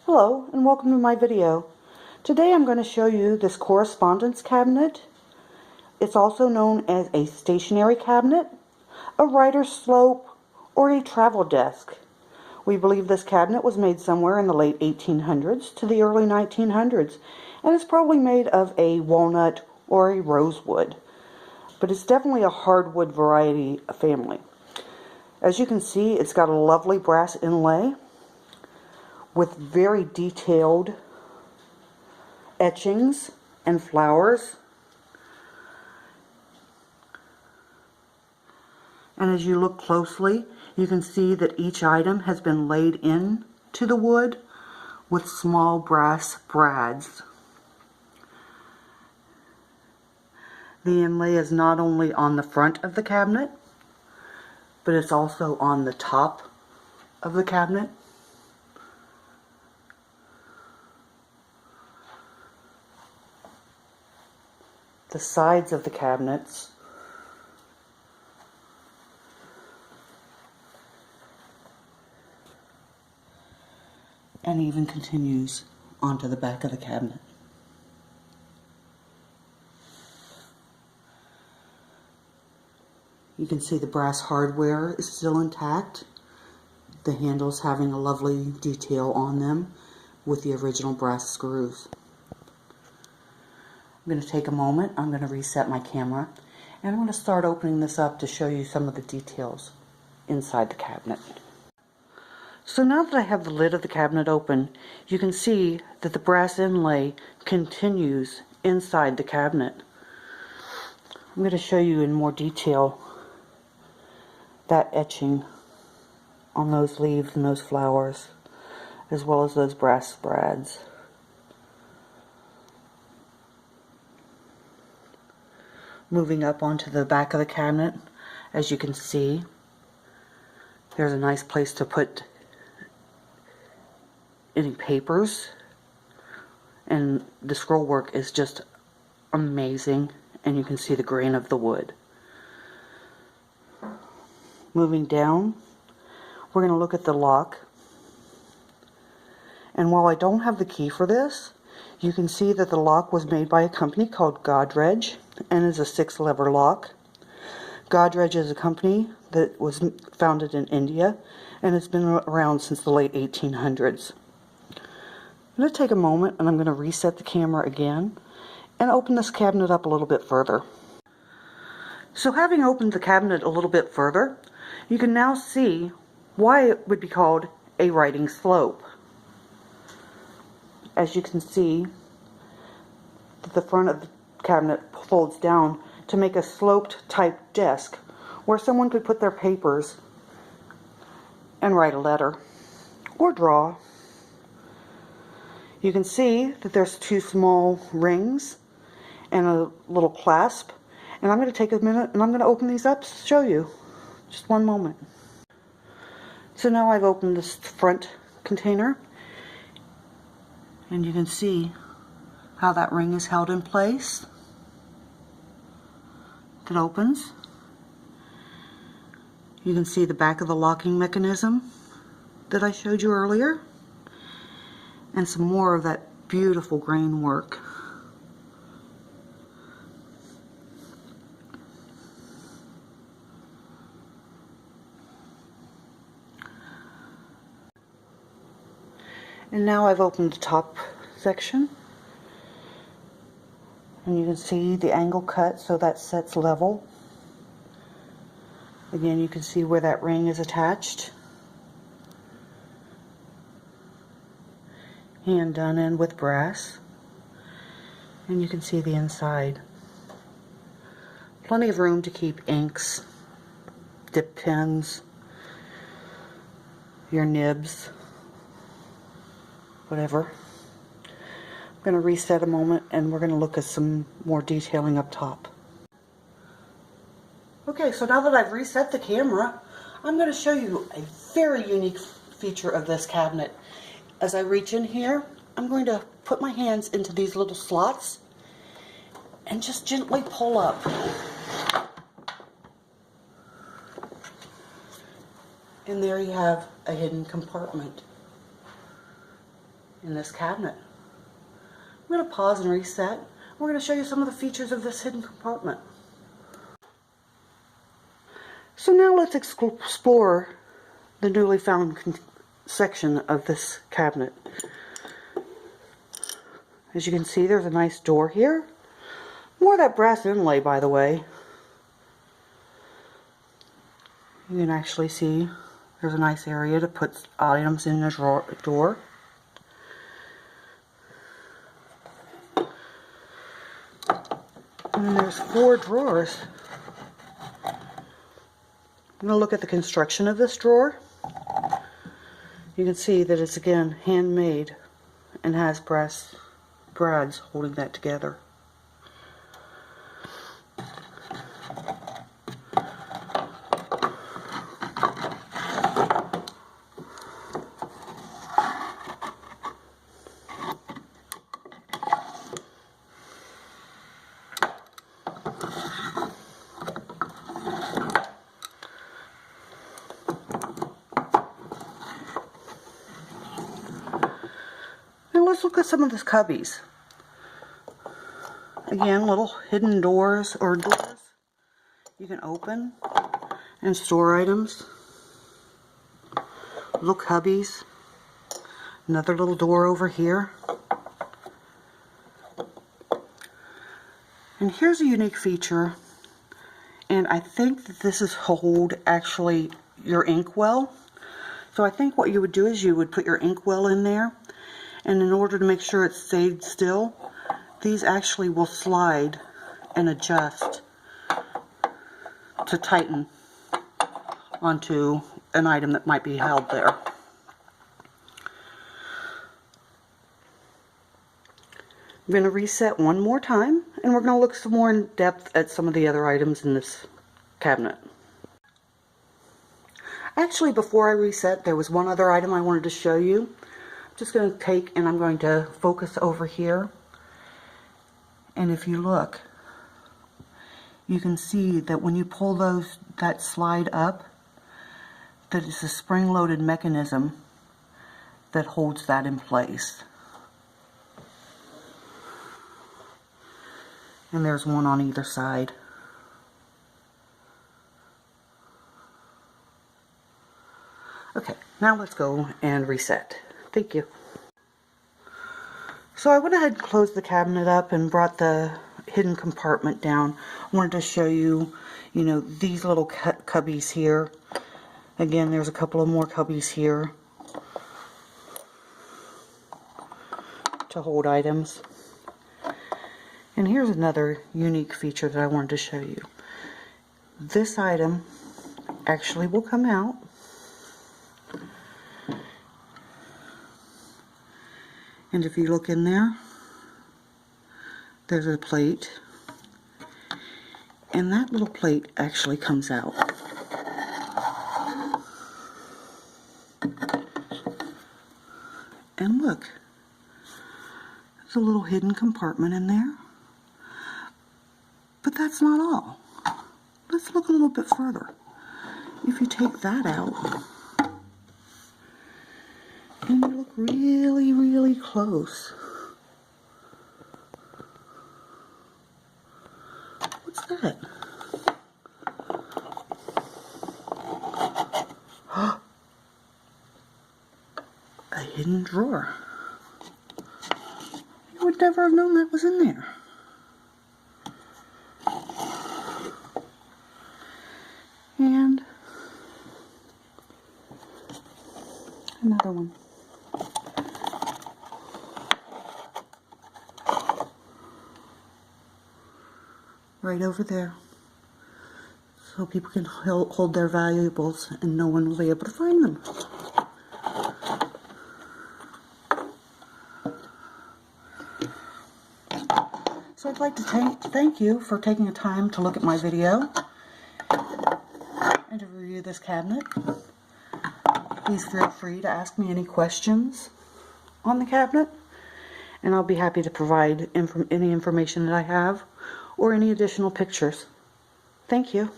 Hello and welcome to my video. Today I'm going to show you this correspondence cabinet. It's also known as a stationery cabinet, a writer's slope, or a travel desk. We believe this cabinet was made somewhere in the late 1800s to the early 1900s, and it's probably made of a walnut or a rosewood, but it's definitely a hardwood variety family. As you can see, it's got a lovely brass inlay with very detailed etchings and flowers. And as you look closely, you can see that each item has been laid in to the wood with small brass brads. The inlay is not only on the front of the cabinet, but it's also on the top of the cabinet. The sides of the cabinets, and even continues onto the back of the cabinet. You can see the brass hardware is still intact, the handles having a lovely detail on them with the original brass screws. I'm going to take a moment, I'm going to reset my camera, and I'm going to start opening this up to show you some of the details inside the cabinet. So now that I have the lid of the cabinet open, you can see that the brass inlay continues inside the cabinet. I'm going to show you in more detail that etching on those leaves and those flowers, as well as those brass brads. Moving up onto the back of the cabinet, as you can see, there's a nice place to put any papers, and the scroll work is just amazing, and you can see the grain of the wood. Moving down, we're going to look at the lock, and while I don't have the key for this, you can see that the lock was made by a company called Godrej and is a 6-lever lock. Godrej is a company that was founded in India and has been around since the late 1800s. I'm going to take a moment and I'm going to reset the camera again and open this cabinet up a little bit further. So having opened the cabinet a little bit further, you can now see why it would be called a writing slope. As you can see, the front of the cabinet folds down to make a sloped type desk where someone could put their papers and write a letter or draw. You can see that there's 2 small rings and a little clasp, and I'm going to take a minute and I'm going to open these up to show you. Just one moment. So now I've opened this front container, and you can see how that ring is held in place. It opens. You can see the back of the locking mechanism that I showed you earlier, and some more of that beautiful grain work. And now I've opened the top section, and you can see the angle cut so that sets level. Again, you can see where that ring is attached. Hand done in with brass. And you can see the inside. Plenty of room to keep inks, dip pens, your nibs, whatever. I'm going to reset a moment and we're going to look at some more detailing up top. Okay, so now that I've reset the camera, I'm going to show you a very unique feature of this cabinet. As I reach in here, I'm going to put my hands into these little slots and just gently pull up. And there you have a hidden compartment. in this cabinet. I'm going to pause and reset. We're going to show you some of the features of this hidden compartment. So now let's explore the newly found section of this cabinet. As you can see, there's a nice door here. More of that brass inlay, by the way. You can actually see there's a nice area to put items in the door. And then there's 4 drawers. I'm going to look at the construction of this drawer. You can see that it's again handmade and has brass brads holding that together. Let's look at some of the cubbies. Again, little hidden doors or doors you can open and store items. Little cubbies. Another little door over here. And here's a unique feature, and I think that this is hold actually your inkwell. So I think what you would do is you would put your inkwell in there. And in order to make sure it stayed still, these actually will slide and adjust to tighten onto an item that might be held there. I'm going to reset one more time, and we're going to look some more in depth at some of the other items in this cabinet. Actually, before I reset, there was one other item I wanted to show you. I'm just going to take and I'm going to focus over here, and if you look, you can see that when you pull that slide up, that it's a spring-loaded mechanism that holds that in place. And there's one on either side. Okay, now let's go and reset. Thank you. So I went ahead and closed the cabinet up and brought the hidden compartment down. I wanted to show you, these little cubbies here. Again, there's a couple of more cubbies here to hold items. And here's another unique feature that I wanted to show you. This item actually will come out. And if you look in there, there's a plate, and that little plate actually comes out. And look, there's a little hidden compartment in there. But that's not all. Let's look a little bit further. If you take that out, and you look really, really close. What's that? A hidden drawer. You would never have known that was in there. And another one. Right over there, so people can hold their valuables and no one will be able to find them. So I'd like to thank you for taking the time to look at my video and to review this cabinet. Please feel free to ask me any questions on the cabinet, and I'll be happy to provide any information that I have or any additional pictures. Thank you.